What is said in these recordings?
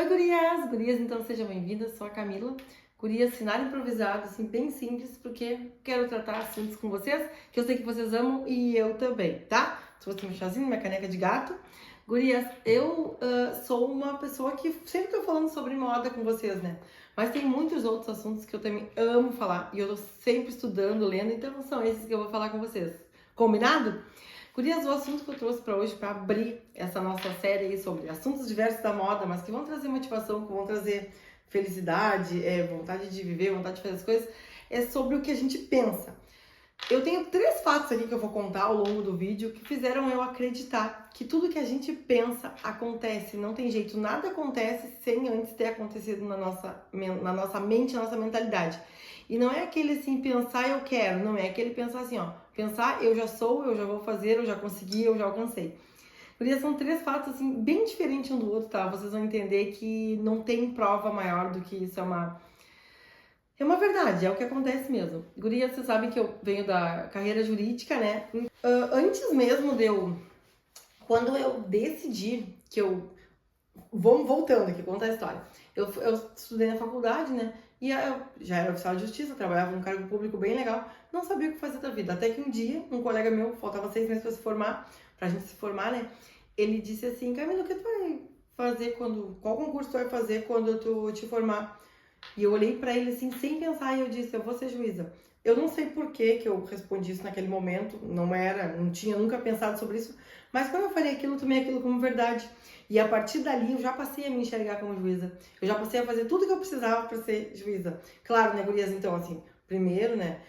gurias! Gurias, então sejam bem-vindas, sou a Camila. Gurias, cenário improvisado, assim, bem simples, porque quero tratar assuntos com vocês, que eu sei que vocês amam e eu também, tá? Trouxe meu chazinho, minha caneca de gato. Gurias, eu sou uma pessoa que sempre tô falando sobre moda com vocês, né? Mas tem muitos outros assuntos que eu também amo falar, e eu tô sempre estudando, lendo, então são esses que eu vou falar com vocês. Combinado? Gurias, o assunto que eu trouxe para hoje, para abrir essa nossa série aí sobre assuntos diversos da moda, mas que vão trazer motivação, que vão trazer felicidade, vontade de viver, vontade de fazer as coisas, é sobre o que a gente pensa. Eu tenho 3 fatos aqui que eu vou contar ao longo do vídeo que fizeram eu acreditar que tudo que a gente pensa acontece. Não tem jeito, nada acontece sem antes ter acontecido na nossa mente, na nossa mentalidade. E não é aquele assim, pensar eu quero, não é aquele pensar assim, ó, pensar eu já sou, eu já vou fazer, eu já consegui, eu já alcancei. Porque são 3 fatos assim, bem diferentes um do outro, tá? Vocês vão entender que não tem prova maior do que isso, é uma verdade, é o que acontece mesmo. Guria, vocês sabem que eu venho da carreira jurídica, né? Antes mesmo quando eu decidi que eu... Vamos voltando aqui, contar a história. Eu estudei na faculdade, né? E eu já era oficial de justiça, trabalhava num cargo público bem legal, não sabia o que fazer da vida. Até que um dia, um colega meu, faltava 6 meses pra gente se formar, né? Ele disse assim, Camila, o que tu vai fazer qual concurso tu vai fazer quando tu te formar? E eu olhei pra ele assim, sem pensar, e eu disse, eu vou ser juíza. Eu não sei por que eu respondi isso naquele momento, não tinha nunca pensado sobre isso, mas quando eu falei aquilo, eu tomei aquilo como verdade. E a partir dali, eu já passei a me enxergar como juíza. Eu já passei a fazer tudo que eu precisava para ser juíza. Claro, né, gurias? Então, assim, primeiro, né,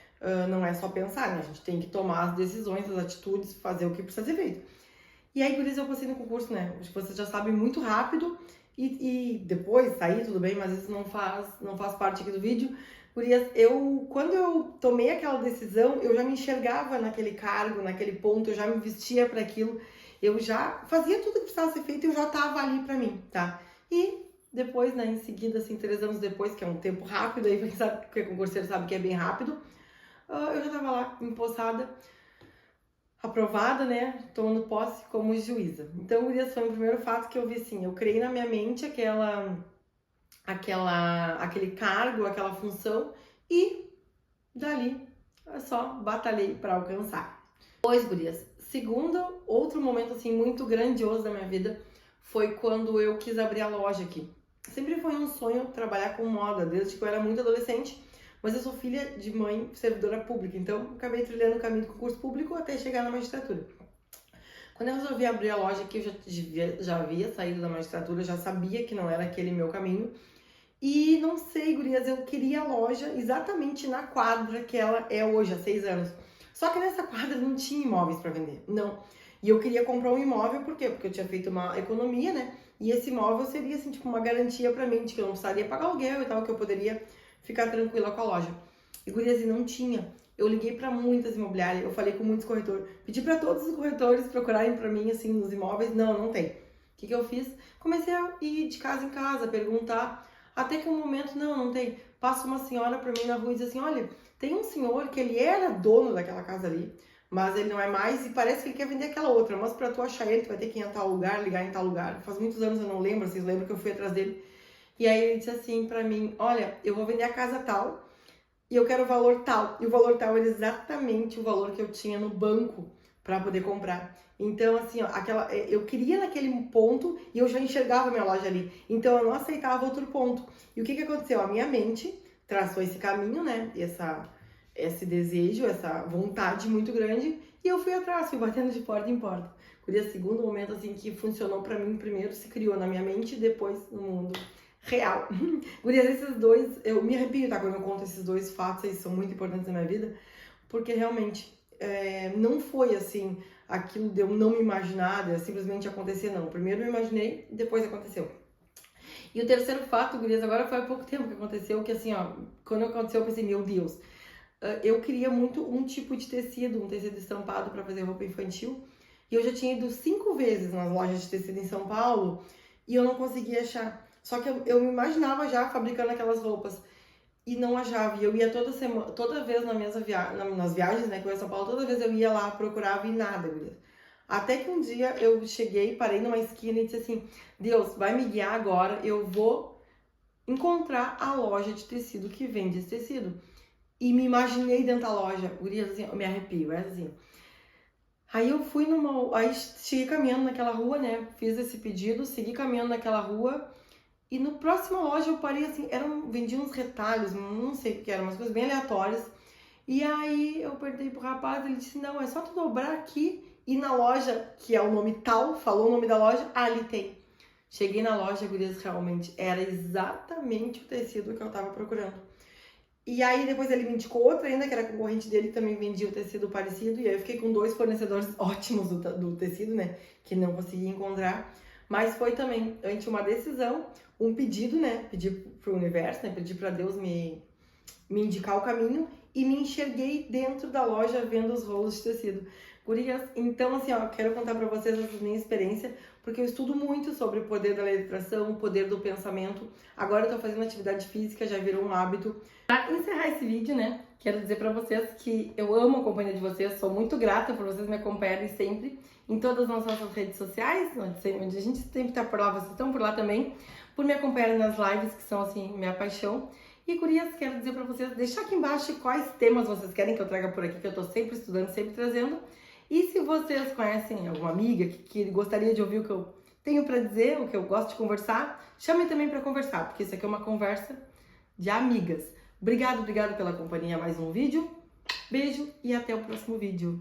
não é só pensar, né? A gente tem que tomar as decisões, as atitudes, fazer o que precisa ser feito. E aí, gurias, eu passei no concurso, né? Acho que vocês já sabem muito rápido. E depois sair, tudo bem, mas isso não faz parte aqui do vídeo. Gurias, quando eu tomei aquela decisão, eu já me enxergava naquele cargo, naquele ponto, eu já me vestia para aquilo, eu já fazia tudo que precisava ser feito e eu já tava ali para mim, tá? E depois, né, em seguida, assim, 3 anos depois, que é um tempo rápido, aí quem sabe, porque concurseiro sabe que é bem rápido, eu já tava lá, empossada, aprovada, né, tomando posse como juíza. Então, gurias, foi o primeiro fato que eu vi, assim, eu criei na minha mente aquele cargo, aquela função e dali eu só batalhei para alcançar. Pois, gurias, segundo, outro momento assim muito grandioso da minha vida foi quando eu quis abrir a loja aqui. Sempre foi um sonho trabalhar com moda, desde que eu era muito adolescente, mas eu sou filha de mãe servidora pública, então acabei trilhando o caminho do concurso público até chegar na magistratura. Quando eu resolvi abrir a loja aqui, eu já havia saído da magistratura, já sabia que não era aquele meu caminho. E não sei, gurias, eu queria a loja exatamente na quadra que ela é hoje, há 6 anos. Só que nessa quadra não tinha imóveis para vender, não. E eu queria comprar um imóvel, por quê? Porque eu tinha feito uma economia, né? E esse imóvel seria, assim, tipo, uma garantia para mim, de que eu não precisaria pagar aluguel e tal, que eu poderia ficar tranquila com a loja. E, gurias, e não tinha. Eu liguei para muitas imobiliárias, eu falei com muitos corretores, pedi para todos os corretores procurarem para mim, assim, nos imóveis. Não tem. O que eu fiz? Comecei a ir de casa em casa, perguntar. Até que um momento, não tem. Passa uma senhora pra mim na rua e diz assim, olha, tem um senhor que ele era dono daquela casa ali, mas ele não é mais e parece que ele quer vender aquela outra, mas pra tu achar ele, tu vai ter que ir em tal lugar, ligar em tal lugar. Faz muitos anos eu não lembro, vocês lembram que eu fui atrás dele. E aí ele disse assim pra mim, olha, eu vou vender a casa tal e eu quero o valor tal. E o valor tal era exatamente o valor que eu tinha no banco para poder comprar. Então, assim, ó, eu queria naquele ponto e eu já enxergava a minha loja ali. Então, eu não aceitava outro ponto. E o que aconteceu? A minha mente traçou esse caminho, né? Esse desejo, essa vontade muito grande. E eu fui atrás, fui batendo de porta em porta. Por isso, segundo momento, assim, que funcionou para mim, primeiro se criou na minha mente e depois no mundo real. Gurias, esses dois, eu me arrepio, tá? Quando eu conto esses 2 fatos, eles são muito importantes na minha vida, porque realmente não foi assim, aquilo de eu não me imaginar, de simplesmente acontecer, não. Primeiro eu imaginei, depois aconteceu. E o terceiro fato, gurias, agora foi há pouco tempo que aconteceu, que assim, ó, quando aconteceu eu pensei, meu Deus, eu queria muito um tipo de tecido, um tecido estampado para fazer roupa infantil, e eu já tinha ido 5 vezes nas lojas de tecido em São Paulo, e eu não conseguia achar. Só que eu me imaginava já fabricando aquelas roupas e não achava. E eu ia toda semana, toda vez nas viagens, né, que eu ia a São Paulo, toda vez eu ia lá, procurava e nada, gurias. Até que um dia eu cheguei, parei numa esquina e disse assim, Deus, vai me guiar agora, eu vou encontrar a loja de tecido que vende esse tecido. E me imaginei dentro da loja, gurias, assim, eu me arrepio, é assim. Aí eu fui aí cheguei caminhando naquela rua, né, fiz esse pedido, segui caminhando naquela rua, e no próximo loja eu parei assim, vendiam uns retalhos, não sei o que eram, umas coisas bem aleatórias. E aí eu perguntei pro rapaz, ele disse, não, é só tu dobrar aqui e na loja, que é o nome tal, falou o nome da loja, ali tem. Cheguei na loja, gurias, realmente era exatamente o tecido que eu tava procurando. E aí depois ele me indicou outra ainda, que era concorrente dele, que também vendia o tecido parecido. E aí eu fiquei com 2 fornecedores ótimos do tecido, né? Que não consegui encontrar. Mas foi também, ante uma decisão, um pedido, né? Pedi pro universo, né? Pedi pra Deus me indicar o caminho. E me enxerguei dentro da loja vendo os rolos de tecido. Gurias, então assim, ó, quero contar pra vocês essa minha experiência, porque eu estudo muito sobre o poder da lei da atração, o poder do pensamento. Agora eu tô fazendo atividade física, já virou um hábito. Para encerrar esse vídeo, né, quero dizer pra vocês que eu amo a companhia de vocês, sou muito grata por vocês me acompanharem sempre em todas as nossas redes sociais, onde a gente sempre tá por lá, vocês estão por lá também, por me acompanharem nas lives, que são assim, minha paixão. E gurias, quero dizer pra vocês, deixar aqui embaixo quais temas vocês querem que eu traga por aqui, que eu tô sempre estudando, sempre trazendo. E se vocês conhecem alguma amiga que gostaria de ouvir o que eu tenho pra dizer, o que eu gosto de conversar, chamem também pra conversar, porque isso aqui é uma conversa de amigas. Obrigado pela companhia, mais um vídeo. Beijo e até o próximo vídeo.